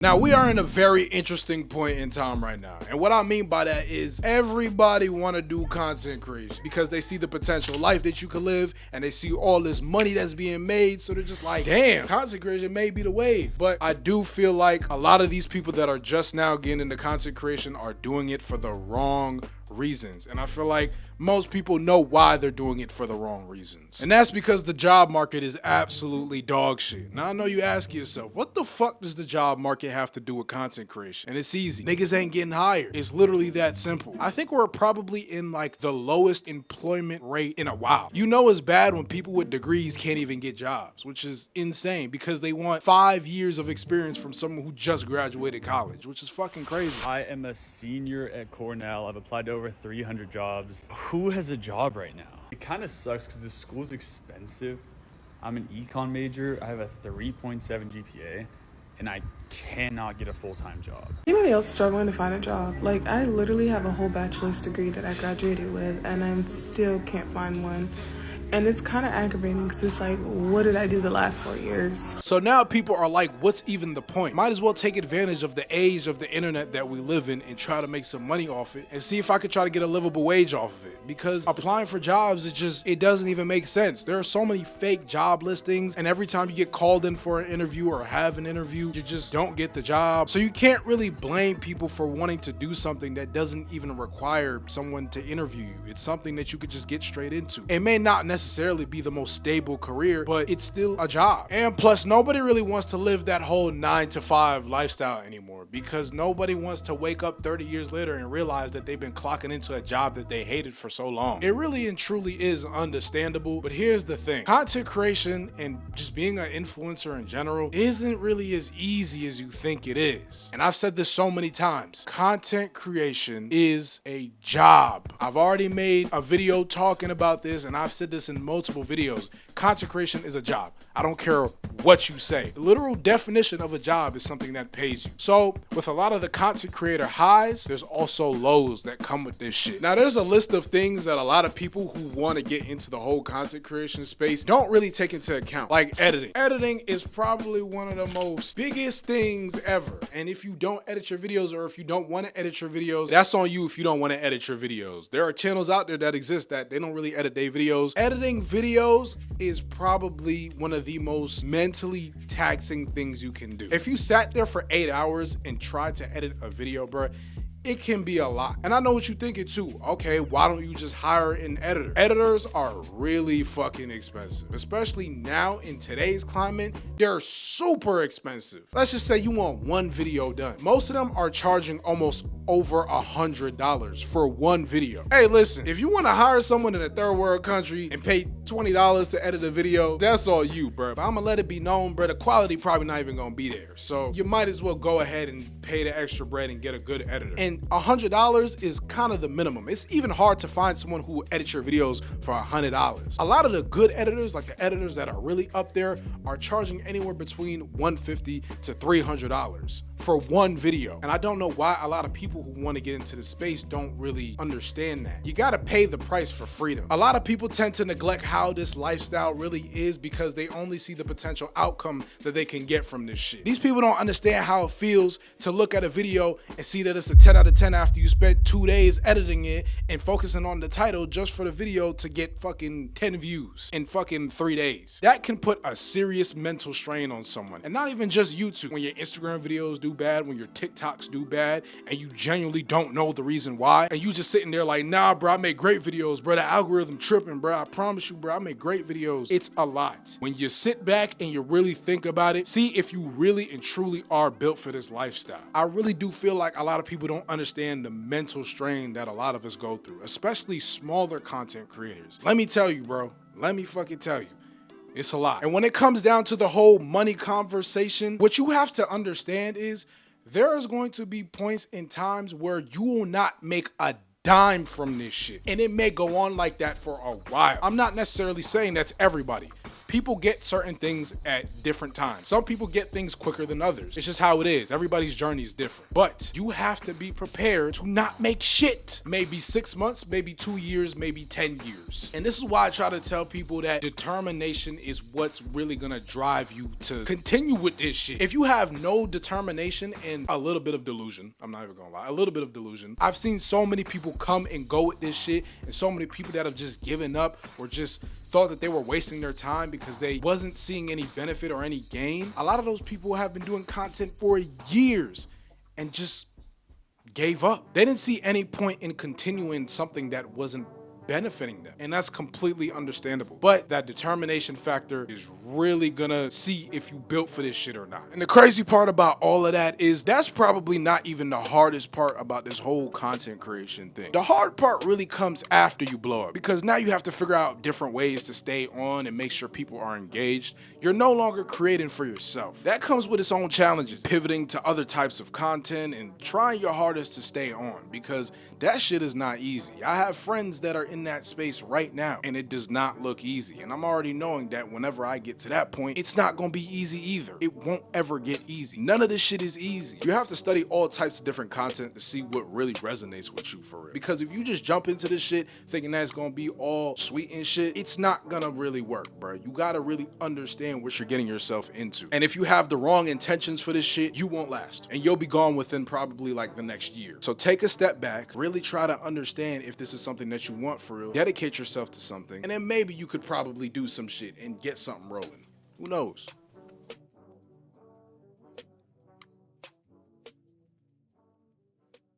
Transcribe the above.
Now, we are in a very interesting point in time right now. And what I mean by that is everybody want to do content creation because they see the potential life that you could live and they see all this money that's being made. So they're just like, damn, content creation may be the wave. But I do feel like a lot of these people that are just now getting into content creation are doing it for the wrong reasons. And I feel like most people know why they're doing it for the wrong reasons. And that's because the job market is absolutely dog shit. Now I know you ask yourself, what the fuck does the job market have to do with content creation? And it's easy. Niggas ain't getting hired. It's literally that simple. I think we're probably in like the lowest employment rate in a while. You know it's bad when people with degrees can't even get jobs, which is insane because they want 5 years of experience from someone who just graduated college, which is fucking crazy. I am a senior at Cornell. I've applied to over 300 jobs. Who has a job right now? It kind of sucks because the school's expensive. I'm an econ major. I have a 3.7 GPA and I cannot get a full-time job. Anybody else struggling to find a job? Like, I literally have a whole bachelor's degree that I graduated with and I still can't find one. And it's kind of aggravating because it's like, what did I do the last 4 years? So now people are like, what's even the point? Might as well take advantage of the age of the internet that we live in and try to make some money off it and see if I could try to get a livable wage off of it. Because applying for jobs, it doesn't even make sense. There are so many fake job listings, and every time you get called in for an interview or have an interview, you just don't get the job. So you can't really blame people for wanting to do something that doesn't even require someone to interview you. It's something that you could just get straight into. It may not necessarily be the most stable career, but it's still a job. And plus, nobody really wants to live that whole 9-to-5 lifestyle anymore because nobody wants to wake up 30 years later and realize that they've been clocking into a job that they hated for so long. It really and truly is understandable, but here's the thing. Content creation and just being an influencer in general isn't really as easy as you think it is. And I've said this so many times. Content creation is a job. I've already made a video talking about this, and I've said this in multiple videos. Content creation is a job. I don't care what you say. The literal definition of a job is something that pays you. So with a lot of the content creator highs, there's also lows that come with this shit. Now there's a list of things that a lot of people who want to get into the whole content creation space don't really take into account, like editing. Editing is probably one of the most biggest things ever. And if you don't edit your videos, or if you don't want to edit your videos, that's on you if you don't want to edit your videos. There are channels out there that exist that they don't really edit their videos. Editing videos is probably one of the most mentally taxing things you can do. If you sat there for 8 hours and tried to edit a video, bro, it can be a lot. And I know what you're thinking too. Okay, why don't you just hire an editor? Editors are really fucking expensive, especially now in today's climate. They're super expensive. Let's just say you want one video done. Most of them are charging almost over $100 for one video. Hey, listen, if you want to hire someone in a third world country and pay $20 to edit a video, that's all you, bro. But I'm gonna let it be known, bro, the quality probably not even gonna be there. So you might as well go ahead and pay the extra bread and get a good editor. And $100 is kind of the minimum. It's even hard to find someone who will edit your videos for $100. A lot of the good editors, like the editors that are really up there, are charging anywhere between $150 to $300 for one video. And I don't know why a lot of people who want to get into the space don't really understand that. You got to pay the price for freedom. A lot of people tend to neglect how this lifestyle really is because they only see the potential outcome that they can get from this shit. These people don't understand how it feels to look at a video and see that it's a 10 out of 10 after you spent 2 days editing it and focusing on the title just for the video to get fucking 10 views in fucking 3 days. That can put a serious mental strain on someone. And not even just YouTube. When your Instagram videos do bad, when your TikToks do bad, and you genuinely don't know the reason why, and you just sitting there like, nah, bro, I make great videos, bro. The algorithm tripping, bro. I promise you, bro, I make great videos. It's a lot. When you sit back and you really think about it, see if you really and truly are built for this lifestyle. I really do feel like a lot of people don't understand the mental strain that a lot of us go through, especially smaller content creators. Let me tell you, bro. Let me fucking tell you. It's a lot. And when it comes down to the whole money conversation, what you have to understand is there is going to be points in times where you will not make a dime from this shit. And it may go on like that for a while. I'm not necessarily saying that's everybody. People get certain things at different times. Some people get things quicker than others. It's just how it is. Everybody's journey is different. But you have to be prepared to not make shit. Maybe 6 months, maybe 2 years, maybe 10 years. And this is why I try to tell people that determination is what's really gonna drive you to continue with this shit. If you have no determination and a little bit of delusion, I'm not even gonna lie, a little bit of delusion. I've seen so many people come and go with this shit, and so many people that have just given up or just thought that they were wasting their time because they wasn't seeing any benefit or any gain. A lot of those people have been doing content for years and just gave up. They didn't see any point in continuing something that wasn't benefiting them, and that's completely understandable. But that determination factor is really gonna see if you built for this shit or not. And the crazy part about all of that is that's probably not even the hardest part about this whole content creation thing. The hard part really comes after you blow up, because now you have to figure out different ways to stay on and make sure people are engaged. You're no longer creating for yourself. That comes with its own challenges, pivoting to other types of content and trying your hardest to stay on, because that shit is not easy. I have friends that are in that space right now, and it does not look easy. And I'm already knowing that whenever I get to that point, it's not gonna be easy either. It won't ever get easy. None of this shit is easy. You have to study all types of different content to see what really resonates with you for real. Because if you just jump into this shit thinking that it's gonna be all sweet and shit, it's not gonna really work, bro. You gotta really understand what you're getting yourself into. And if you have the wrong intentions for this shit, you won't last. And you'll be gone within probably like the next year. So take a step back, really try to understand if this is something that you want for real. Dedicate yourself to something, and then maybe you could probably do some shit and get something rolling. Who knows?